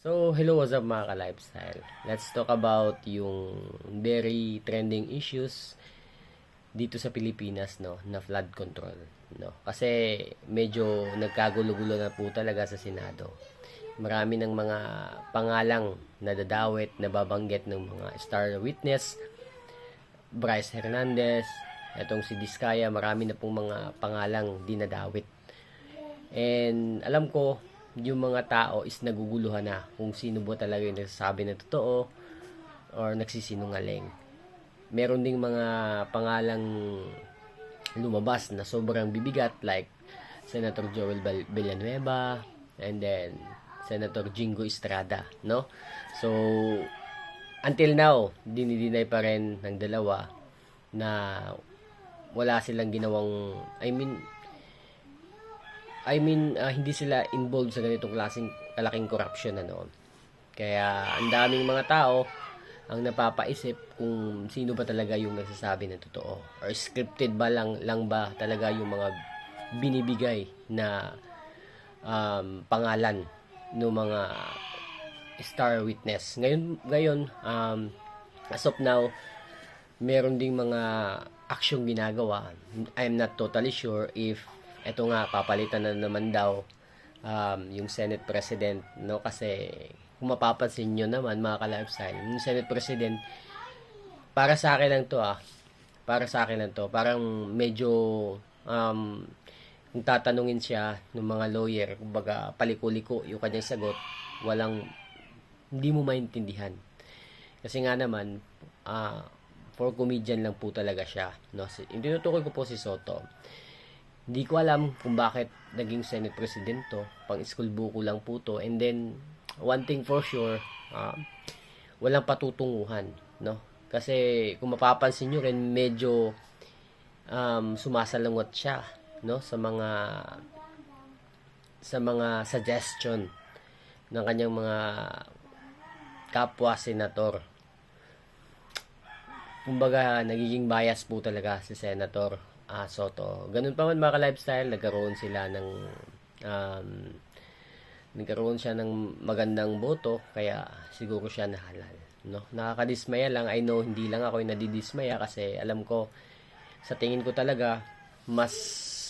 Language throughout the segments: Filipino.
So, hello, what's up mga ka-lifestyle? Let's talk about yung very trending issues dito sa Pilipinas, no, na flood control, no. Kasi medyo nagkagulo-gulo na po talaga sa Senado. Marami ng mga pangalang nadadawit, nababanggit ng mga star witness, Bryce Hernandez, etong si Diskaya, marami na pong mga pangalang dinadawit. And alam ko, yung mga tao is naguguluhan na kung sino ba talaga yung nagsasabi ng totoo or nagsisinungaling. Meron ding mga pangalang lumabas na sobrang bibigat like Senator Joel Villanueva and then Senator Jingo Estrada, no? So, until now, dinidinay pa rin ng dalawa na wala silang ginawang, hindi sila involved sa ganitong klaseng kalaking corruption, ano. Kaya ang daming mga tao ang napapaisip kung sino ba talaga yung nagsasabi ng totoo or scripted ba lang ba talaga yung mga binibigay na pangalan ng mga star witness. Ngayon as of now, meron ding mga aksyong ginagawa. I'm not totally sure if eto nga papalitan na naman daw yung Senate President, no, kasi kung mapapansin nyo naman mga ka-lifestyle, yung Senate President, para sa akin lang to, parang medyo kung tatanungin siya ng mga lawyer, kumbaga paliko-liko yung kanyang sagot, hindi mo maintindihan. Kasi nga naman, for comedian lang po talaga siya, no. Yung tinutukoy ko po si Soto. Hindi ko alam kung bakit naging Senate President to. Pang school buko lang po to. And then, one thing for sure, walang patutunguhan, no? Kasi kung mapapansin nyo rin, medyo sumasalungot siya, no? Sa mga suggestion ng kanyang mga kapwa senator. Kumbaga, nagiging bias po talaga si Senator Soto. Ganun pa man mga ka-lifestyle, nagkaroon siya ng magandang boto, kaya siguro siya nahalal, no? Nakakadismaya lang. I know hindi lang ako yung nadidismaya kasi alam ko, sa tingin ko talaga, mas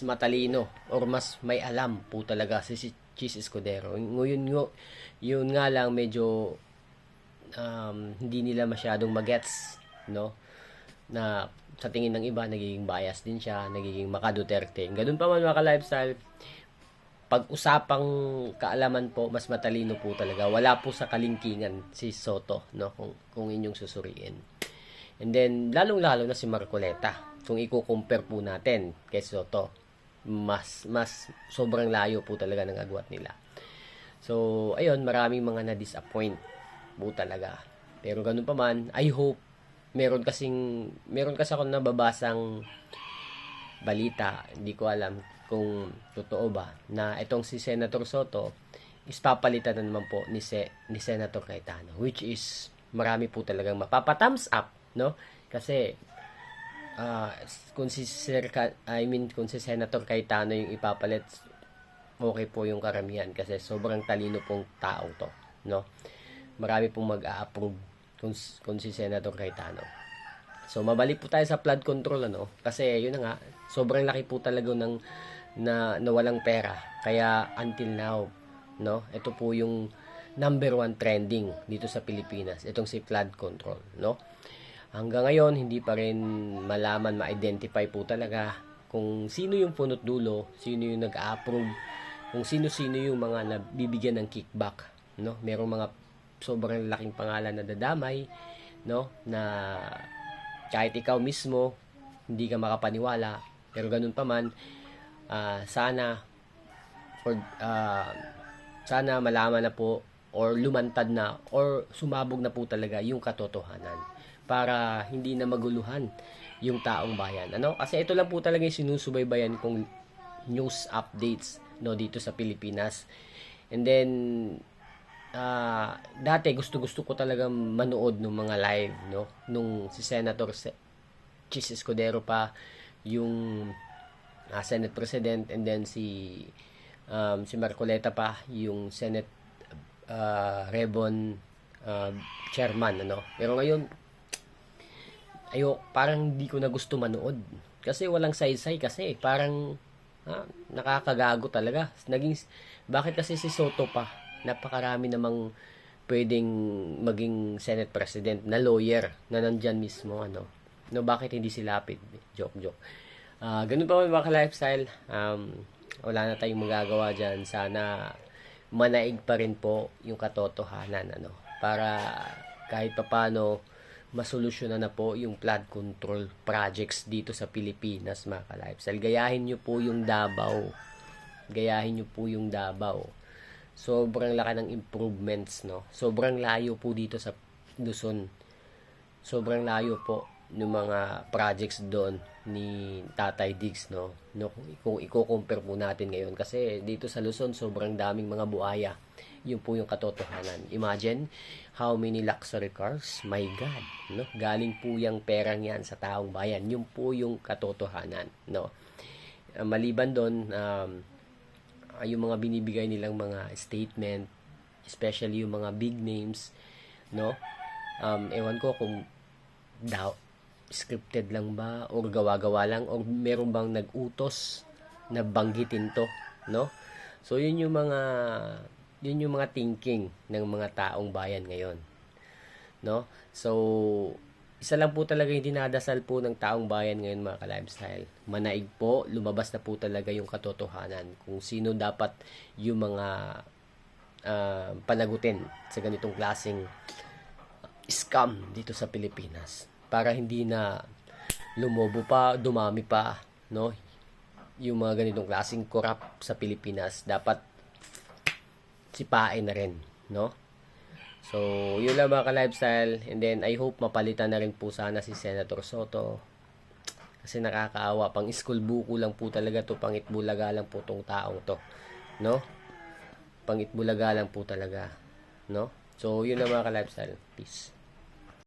matalino or mas may alam po talaga si Chis Escudero. Yun nga lang medyo hindi nila masyadong magets, no? Na sa tingin ng iba, nagiging bias din siya, nagiging maka-Duterte. Ganun pa man mga ka-lifestyle, pag-usapang kaalaman po, mas matalino po talaga. Wala po sa kalingkingan si Soto, no? Kung inyong susuriin. And then, lalong-lalo na si Marcoleta. Kung i-compare po natin kay Soto, mas sobrang layo po talaga ng agwat nila. So, ayun, maraming mga na-disappoint po talaga. Pero ganun pa man, I hope meron kasi ako nababasang balita, hindi ko alam kung totoo ba, na itong si Senator Soto is papalitan na naman po ni Senator Cayetano, which is marami po talagang mapapa-thumbs up, no? Kasi kung si Senator Cayetano yung ipapalit, okay po yung karamihan kasi sobrang talino pong tao to, no? Marami pong mag-a-approve kung si Senator Cayetano. So, mabalik po tayo sa flood control, ano? Kasi, yun na nga, sobrang laki po talaga na walang pera. Kaya, until now, no? Ito po yung number 1 trending dito sa Pilipinas. Itong si flood control, no? Hanggang ngayon, hindi pa rin ma-identify po talaga kung sino yung punot dulo, sino yung nag-approve, kung sino-sino yung mga nabibigyan ng kickback, no? Merong mga sobrang laking pangalan na dadamay, no, na kahit ikaw mismo hindi ka makapaniwala. Pero ganun pa man, sana malaman na po or lumantad na or sumabog na po talaga yung katotohanan para hindi na maguluhan yung taong bayan, ano? Kasi ito lang po talaga yung sinusubaybayan kong news updates, no, dito sa Pilipinas. And then dati gusto ko talaga manood ng mga live, no, nung si Senator Chis Escudero pa yung Senate President, and then si Marcoleta pa yung Senate Rebon chairman, ano. Pero ngayon, parang hindi ko na gusto manood. Kasi walang saysay kasi. Parang, nakakagago talaga. Bakit kasi si Soto pa? Napakarami namang pwedeng maging Senate President na lawyer na nandyan mismo, ano. No, bakit hindi si Lapid? Joke. Ganun pa mga ka-lifestyle. Wala na tayong magagawa dyan. Sana manaig pa rin po yung katotohanan, ano. Para kahit papano masolusyonan na po yung flood control projects dito sa Pilipinas, mga ka-lifestyle. Gayahin nyo po yung Davao. Sobrang laki ng improvements, no? Sobrang layo po dito sa Luzon. Sobrang layo po ng mga projects doon ni Tatay Diggs, no? Kung i-compare po natin ngayon. Kasi dito sa Luzon, sobrang daming mga buhaya. Yun po yung katotohanan. Imagine how many luxury cars. My God, no? Galing po yung perang yan sa taong bayan. Yun po yung katotohanan, no? Maliban doon, yung mga binibigay nilang mga statement, especially yung mga big names, no? Ewan ko kung scripted lang ba or gawa-gawa lang or meron bang nag-utos na banggitin to, no? So yun yung mga thinking ng mga taong bayan ngayon, no? So isa lang po talaga yung dinadasal po ng taong bayan ngayon, mga ka-lifestyle. Manaig po, lumabas na po talaga yung katotohanan kung sino dapat yung mga panagutin sa ganitong klaseng scam dito sa Pilipinas. Para hindi na dumami pa, no? Yung mga ganitong klaseng corrupt sa Pilipinas, dapat sipain na rin, no? So, yun lang mga ka-lifestyle. And then, I hope mapalitan na rin po sana si Senator Soto. Kasi nakakaawa. Pang school buko lang po talaga to. Pang itbulaga lang po tong taong to, no? Pang itbulaga lang po talaga, no? So, yun lang mga ka-lifestyle. Peace.